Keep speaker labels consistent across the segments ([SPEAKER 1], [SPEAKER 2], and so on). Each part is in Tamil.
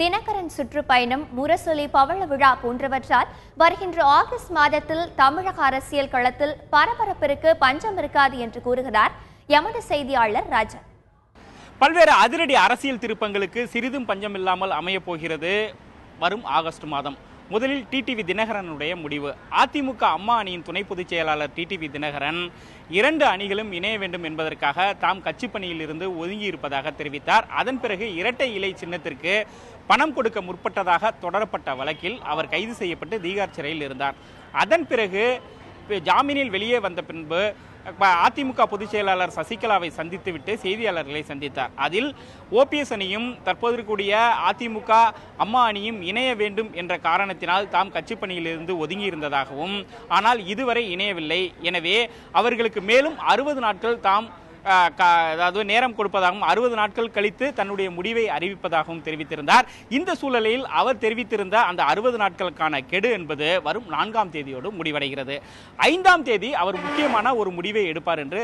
[SPEAKER 1] தினகரன் சுற்றுப்பயணம், முரசொலி பவள விழா போன்றவற்றால் வருகின்ற ஆகஸ்ட் மாதத்தில் தமிழக அரசியல் களத்தில் பரபரப்பிற்கு பஞ்சம் இருக்காது என்று கூறுகிறார் எமது செய்தியாளர் ராஜன்.
[SPEAKER 2] பல்வேறு அதிரடி அரசியல் திருப்பங்களுக்கு சிறிதும் பஞ்சம் இல்லாமல் அமையப் போகிறது வரும் ஆகஸ்ட் மாதம். முதலில் டிடிவி தினகரனுடைய முடிவு. அதிமுக அம்மா அணியின் துணை பொதுச் செயலாளர் டிடிவி தினகரன் 2 அணிகளும் இணைய வேண்டும் என்பதற்காக தாம் கட்சி பணியில் இருந்து ஒதுங்கி இருப்பதாக தெரிவித்தார். அதன் பிறகு இரட்டை இலை சின்னத்திற்கு பணம் கொடுக்க முற்பட்டதாக தொடரப்பட்ட வழக்கில் அவர் கைது செய்யப்பட்டு தீகார் சிறையில் இருந்தார். அதன் பிறகு ஜாமீனில் வெளியே வந்த பின்பு அதிமுக பொதுச் செயலாளர் சசிகலாவை சந்தித்துவிட்டு செய்தியாளர்களை சந்தித்தார். அதில் ஓபிஎஸ் அணியும் தற்போது கூடிய அதிமுக அம்மா அணியும் இணைய வேண்டும் என்ற காரணத்தினால் தாம் கட்சி பணியிலிருந்து ஒதுங்கி இருந்ததாகவும், ஆனால் இதுவரை இணையவில்லை, எனவே அவர்களுக்கு மேலும் 60 நாட்கள் தாம் அதாவது நேரம் கொடுப்பதாகவும் 60 நாட்கள் கழித்து தன்னுடைய முடிவை அறிவிப்பதாகவும் தெரிவித்திருந்தார். இந்த சூழலில் அவர் தெரிவித்திருந்த அந்த 60 நாட்களுக்கான கெடு என்பது வரும் 4ஆம் தேதியோடு முடிவடைகிறது. 5ஆம் தேதி அவர் முக்கியமான ஒரு முடிவை எடுப்பார் என்று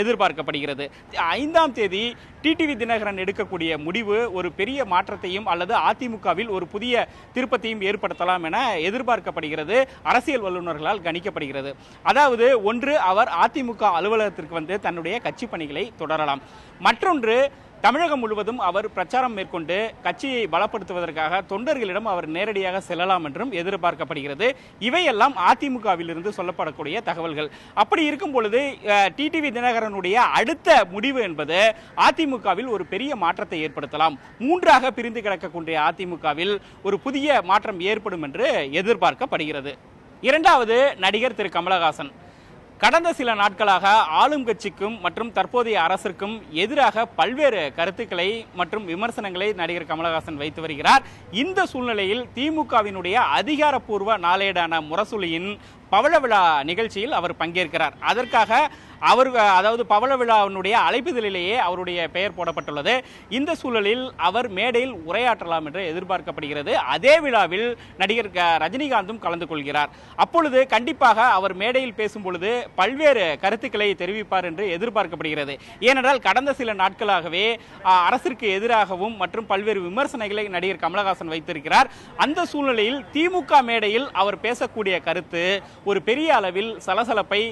[SPEAKER 2] எதிர்பார்க்கப்படுகிறது. 5ஆம் தேதி டிடிவி தினகரன் எடுக்கக்கூடிய முடிவு ஒரு பெரிய மாற்றத்தையும் அல்லது அதிமுகவில் ஒரு புதிய திருப்பத்தையும் ஏற்படுத்தலாம் என எதிர்பார்க்கப்படுகிறது. அரசியல் வல்லுநர்களால் கணிக்கப்படுகிறது. அதாவது, ஒன்று, அவர் அதிமுக அலுவலகத்திற்கு வந்து தன்னுடைய கட்சி பணிகளை தொடரலாம். மற்றொன்று, தமிழகம் முழுவதும் அவர் பிரச்சாரம் மேற்கொண்டு கட்சியை பலப்படுத்துவதற்காக தொண்டர்களிடம் அவர் நேரடியாக செல்லலாம் என்றும் எதிர்பார்க்கப்படுகிறது. இவையெல்லாம் அதிமுகவில் இருந்து சொல்லப்படக்கூடிய தகவல்கள். அப்படி இருக்கும் பொழுது டிடிவி தினகரனுடைய அடுத்த முடிவு என்பது அதிமுகவில் ஒரு பெரிய மாற்றத்தை ஏற்படுத்தலாம். 3ஆக பிரிந்து கிடக்கக்கூடிய அதிமுகவில் ஒரு புதிய மாற்றம் ஏற்படும் என்று எதிர்பார்க்கப்படுகிறது. 2வது, நடிகர் திரு கமலஹாசன். கடந்த சில நாட்களாக ஆளும் கட்சிக்கும் மற்றும் தற்போதைய அரசிற்கும் எதிராக பல்வேறு கருத்துக்களை மற்றும் விமர்சனங்களை நடிகர் கமலஹாசன் வைத்து வருகிறார். இந்த சூழ்நிலையில் திமுகவினுடைய அதிகாரப்பூர்வ நாளேடான முரசொலியின் பவள விழா நிகழ்ச்சியில் அவர் பங்கேற்கிறார். அதற்காக அதாவது பவள விழாவினுடைய அழைப்புதலிலேயே அவருடைய பெயர் போடப்பட்டுள்ளது. இந்த சூழலில் அவர் மேடையில் உரையாற்றலாம் என்று எதிர்பார்க்கப்படுகிறது. அதே விழாவில் நடிகர் ரஜினிகாந்தும் கலந்து கொள்கிறார். அப்பொழுது கண்டிப்பாக அவர் மேடையில் பேசும் பொழுது பல்வேறு கருத்துக்களை தெரிவிப்பார் என்று எதிர்பார்க்கப்படுகிறது. ஏனென்றால் கடந்த சில நாட்களாகவே அரசிற்கு எதிராகவும் மற்றும் பல்வேறு விமர்சனங்களை நடிகர் கமலஹாசன் வைத்திருக்கிறார். அந்த சூழ்நிலையில் திமுக மேடையில் அவர் பேசக்கூடிய கருத்து ஒரு பெரிய அளவில் சலசலப்பை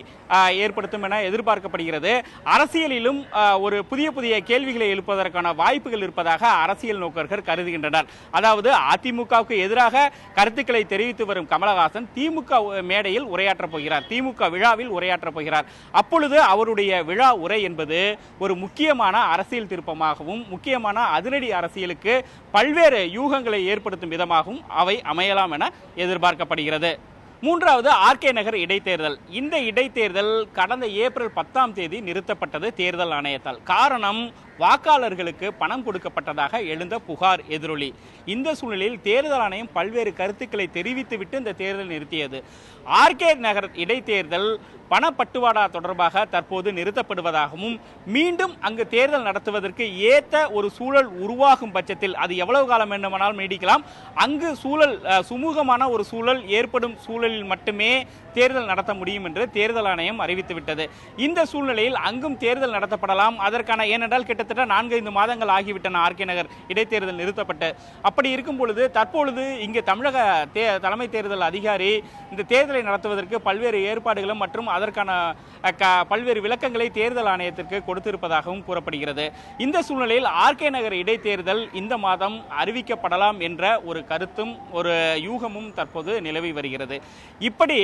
[SPEAKER 2] ஏற்படுத்தும் என எதிர்பார்க்கப்படுகிறது. அரசியலிலும் ஒரு புதிய கேள்விகளை எழுப்பதற்கான வாய்ப்புகள் இருப்பதாக அரசியல் நோக்கர்கள் கருதுகின்றனர். அதாவது, அதிமுகவுக்கு எதிராக கருத்துக்களை தெரிவித்து வரும் கமலஹாசன் திமுக மேடையில் உரையாற்றப் போகிறார், திமுக விழாவில் உரையாற்றப் போகிறார். அப்பொழுது அவருடைய விழா உரை என்பது ஒரு முக்கியமான அரசியல் திருப்பமாகவும் முக்கியமான அதிரடி அரசியலுக்கு பல்வேறு யூகங்களை ஏற்படுத்தும் விதமாகவும் அவை அமையலாம் என எதிர்பார்க்கப்படுகிறது. 3வது, ஆர்கே நகர் இடைத்தேர்தல். இந்த இடைத்தேர்தல் கடந்த ஏப்ரல் 10ஆம் தேதி நிறுத்தப்பட்டது தேர்தல் ஆணையத்தால். காரணம், வாக்காளர்களுக்கு பணம் கொடுக்கப்பட்டதாக எழுந்த புகார் எதிரொலி. இந்த சூழ்நிலையில் தேர்தல் ஆணையம் பல்வேறு கருத்துக்களை தெரிவித்துவிட்டு இந்த தேர்தல் நிறுத்தியது. ஆர்கே நகர் இடைத்தேர்தல் பணப்பட்டுவாடா தொடர்பாக தற்போது நிறுத்தப்படுவதாகவும், மீண்டும் அங்கு தேர்தல் நடத்துவதற்கு ஏற்ற ஒரு சூழல் உருவாகும் பட்சத்தில் அது எவ்வளவு காலம் வேண்டுமானாலும் நீடிக்கலாம், அங்கு சூழல் சுமூகமான ஒரு சூழல் ஏற்படும் சூழலில் மட்டுமே தேர்தல் நடத்த முடியும் என்று தேர்தல் ஆணையம் அறிவித்துவிட்டது. இந்த சூழ்நிலையில் அங்கும் தேர்தல் நடத்தப்படலாம். அதற்கான, ஏனென்றால் கிட்டத்தட்ட 4-5 மாதங்கள் ஆகிவிட்டன ஆர்கே நகர் இடைத்தேர்தல் நிறுத்தப்பட்டு. அப்படி இருக்கும் பொழுது தற்பொழுது இங்கு தமிழக தலைமை தேர்தல் அதிகாரி இந்த தேர்தலை நடத்துவதற்கு பல்வேறு ஏற்பாடுகளும் மற்றும் அதற்கான பல்வேறு விளக்கங்களை தேர்தல் ஆணையத்திற்கு கொடுத்திருப்பதாகவும் கூறப்படுகிறது. இந்த சூழ்நிலையில் ஆர்கே நகர் இடைத்தேர்தல் இந்த மாதம் அறிவிக்கப்படலாம் என்ற ஒரு கருத்தும் ஒரு யூகமும் தற்போது நிலவி வருகிறது. இப்படி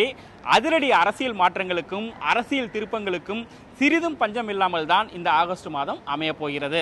[SPEAKER 2] அதிரடி அரசியல் மாற்றங்களுக்கும் அரசியல் திருப்பங்களுக்கும் சிறிதும் பஞ்சம் இல்லாமல் தான் இந்த ஆகஸ்ட் மாதம் அமையப் போகிறது.